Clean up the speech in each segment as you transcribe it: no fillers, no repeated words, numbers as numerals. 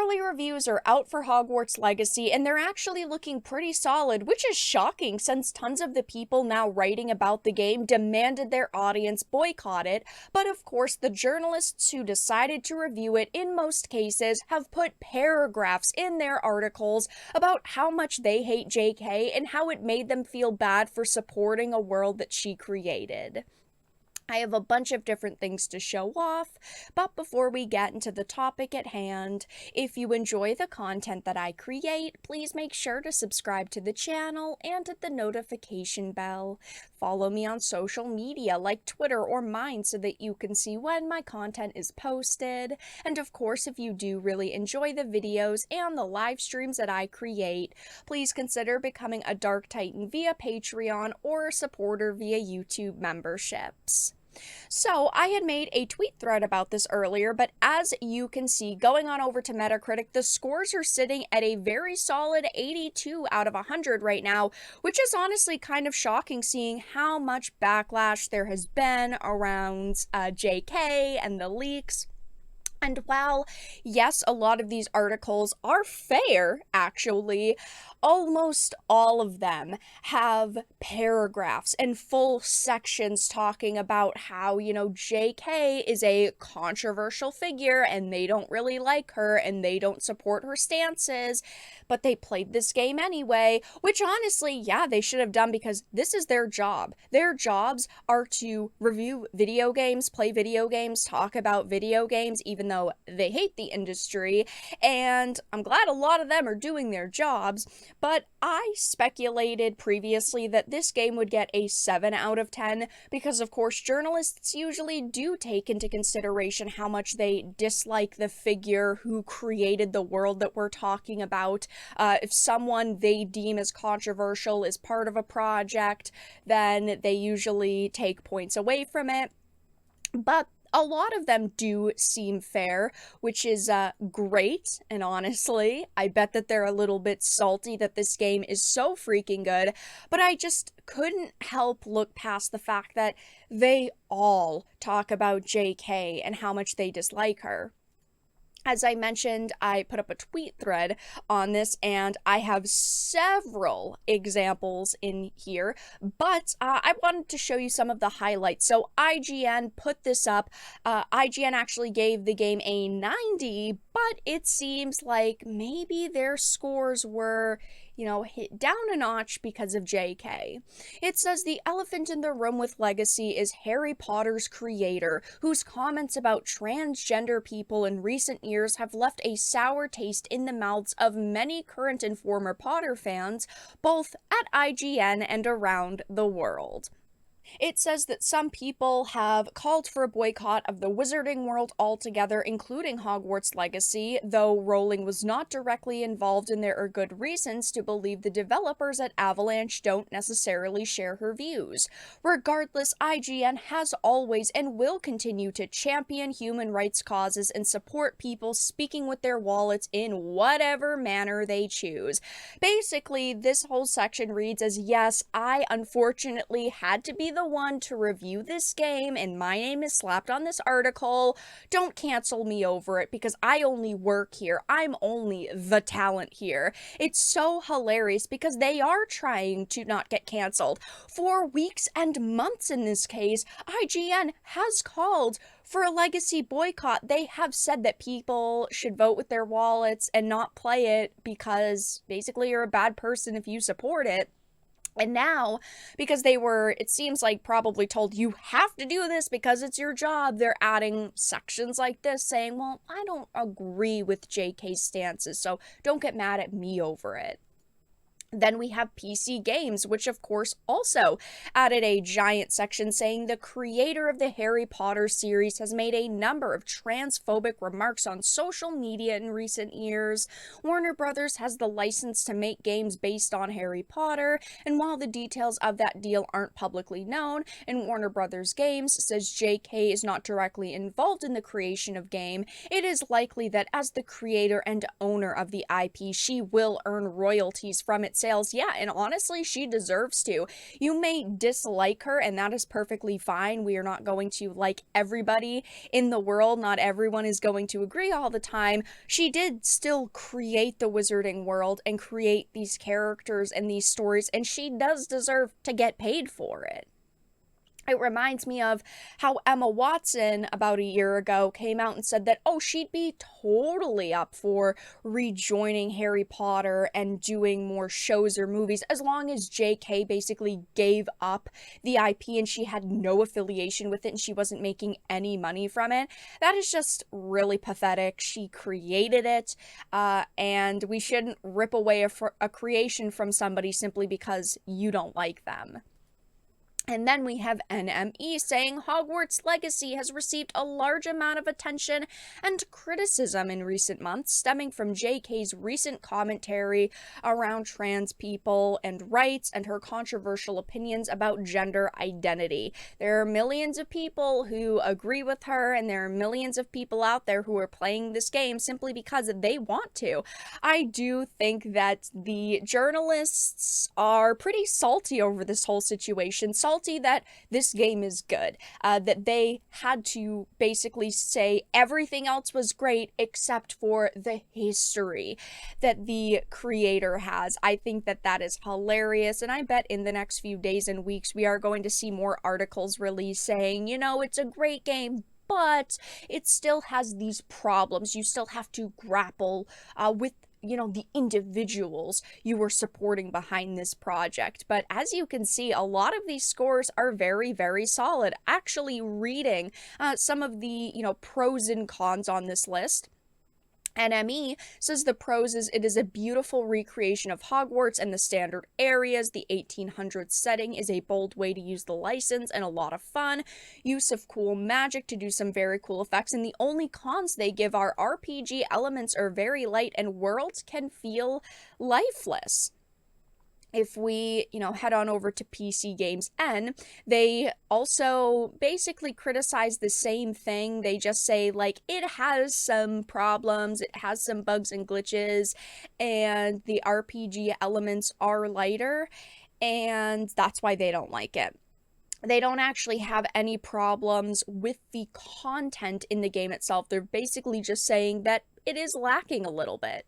early reviews are out for Hogwarts Legacy, and they're actually looking pretty solid, which is shocking since tons of the people now writing about the game demanded their audience boycott it. But of course, the journalists who decided to review it in most cases have put paragraphs in their articles about how much they hate JK and how it made them feel bad for supporting a world that she created. I have a bunch of different things to show off, but before we get into the topic at hand, if you enjoy the content that I create, please make sure to subscribe to the channel and hit the notification bell. Follow me on social media like Twitter or mine so that you can see when my content is posted. And of course, if you do really enjoy the videos and the live streams that I create, please consider becoming a Dark Titan via Patreon or a supporter via YouTube memberships. So, I had made a tweet thread about this earlier, but as you can see, going on over to Metacritic, the scores are sitting at a very solid 82 out of 100 right now, which is honestly kind of shocking seeing how much backlash there has been around JK and the leaks. And while, yes, a lot of these articles are fair, actually, almost all of them have paragraphs and full sections talking about how, JK is a controversial figure and they don't really like her and they don't support her stances, but they played this game anyway, which honestly, yeah, they should have done because this is their job. Their jobs are to review video games, play video games, talk about video games, even though they hate the industry, and I'm glad a lot of them are doing their jobs, but I speculated previously that this game would get a 7 out of 10 because, of course, journalists usually do take into consideration how much they dislike the figure who created the world that we're talking about. If someone they deem as controversial is part of a project, then they usually take points away from it. But a lot of them do seem fair, which is great, and honestly, I bet that they're a little bit salty that this game is so freaking good, but I just couldn't help look past the fact that they all talk about JK and how much they dislike her. As I mentioned, I put up a tweet thread on this, and I have several examples in here, but I wanted to show you some of the highlights. So IGN put this up. IGN actually gave the game a 90, but it seems like maybe their scores were, hit down a notch because of JK. It says the elephant in the room with Legacy is Harry Potter's creator, whose comments about transgender people in recent years have left a sour taste in the mouths of many current and former Potter fans, both at IGN and around the world. It says that some people have called for a boycott of the wizarding world altogether, including Hogwarts Legacy, though Rowling was not directly involved and there are good reasons to believe the developers at Avalanche don't necessarily share her views. Regardless, IGN has always and will continue to champion human rights causes and support people speaking with their wallets in whatever manner they choose. Basically, this whole section reads as, yes, I unfortunately had to be the one to review this game and my name is slapped on this article. Don't cancel me over it because I only work here. I'm only the talent here. It's so hilarious because they are trying to not get canceled. For weeks and months in this case, IGN has called for a Legacy boycott. They have said that people should vote with their wallets and not play it because basically you're a bad person if you support it. And now, because they were, it seems like, probably told you have to do this because it's your job, they're adding sections like this saying, well, I don't agree with JK's stances, so don't get mad at me over it. Then we have PC Games, which of course also added a giant section saying the creator of the Harry Potter series has made a number of transphobic remarks on social media in recent years. Warner Brothers has the license to make games based on Harry Potter, and while the details of that deal aren't publicly known, and Warner Brothers Games says JK is not directly involved in the creation of game, it is likely that as the creator and owner of the IP, she will earn royalties from its sales. Yeah, and honestly, she deserves to. You may dislike her, and that is perfectly fine. We are not going to like everybody in the world. Not everyone is going to agree all the time. She did still create the wizarding world and create these characters and these stories, and she does deserve to get paid for it. It reminds me of how Emma Watson about a year ago came out and said that, oh, she'd be totally up for rejoining Harry Potter and doing more shows or movies as long as JK basically gave up the IP and she had no affiliation with it and she wasn't making any money from it. That is just really pathetic. She created it, and we shouldn't rip away a creation from somebody simply because you don't like them. And then we have NME saying Hogwarts Legacy has received a large amount of attention and criticism in recent months, stemming from JK's recent commentary around trans people and rights and her controversial opinions about gender identity. There are millions of people who agree with her, and there are millions of people out there who are playing this game simply because they want to. I do think that the journalists are pretty salty over this whole situation. That this game is good, that they had to basically say everything else was great except for the history that the creator has. I think that that is hilarious, and I bet in the next few days and weeks we are going to see more articles released saying, you know, it's a great game, but it still has these problems. You still have to grapple with the individuals you were supporting behind this project. But as you can see, a lot of these scores are very, very solid. Actually reading some of the, pros and cons on this list, NME says the pros is it is a beautiful recreation of Hogwarts and the standard areas. The 1800s setting is a bold way to use the license and a lot of fun. Use of cool magic to do some very cool effects. And the only cons they give are RPG elements are very light and worlds can feel lifeless. If we, head on over to PC Games N, they also basically criticize the same thing. They just say, like, it has some problems, it has some bugs and glitches, and the RPG elements are lighter, and that's why they don't like it. They don't actually have any problems with the content in the game itself. They're basically just saying that it is lacking a little bit.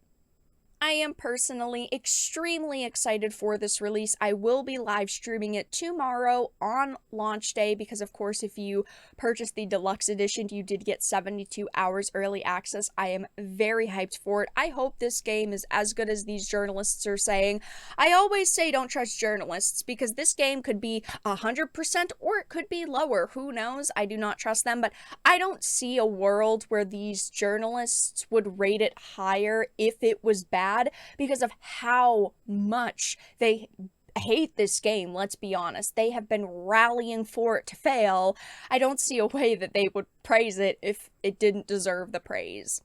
I am personally extremely excited for this release. I will be live streaming it tomorrow on launch day because, of course, if you purchase the deluxe edition, you did get 72 hours early access. I am very hyped for it. I hope this game is as good as these journalists are saying. I always say don't trust journalists because this game could be 100% or it could be lower. Who knows? I do not trust them, but I don't see a world where these journalists would rate it higher if it was bad, because of how much they hate this game. Let's be honest. They have been rallying for it to fail. I don't see a way that they would praise it if it didn't deserve the praise.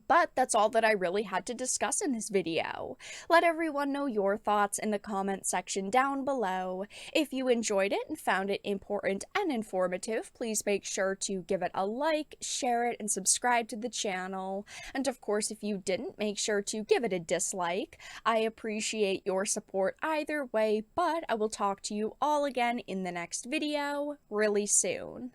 But that's all that I really had to discuss in this video. Let everyone know your thoughts in the comment section down below. If you enjoyed it and found it important and informative, please make sure to give it a like, share it, and subscribe to the channel. And of course, if you didn't, make sure to give it a dislike. I appreciate your support either way, but I will talk to you all again in the next video really soon.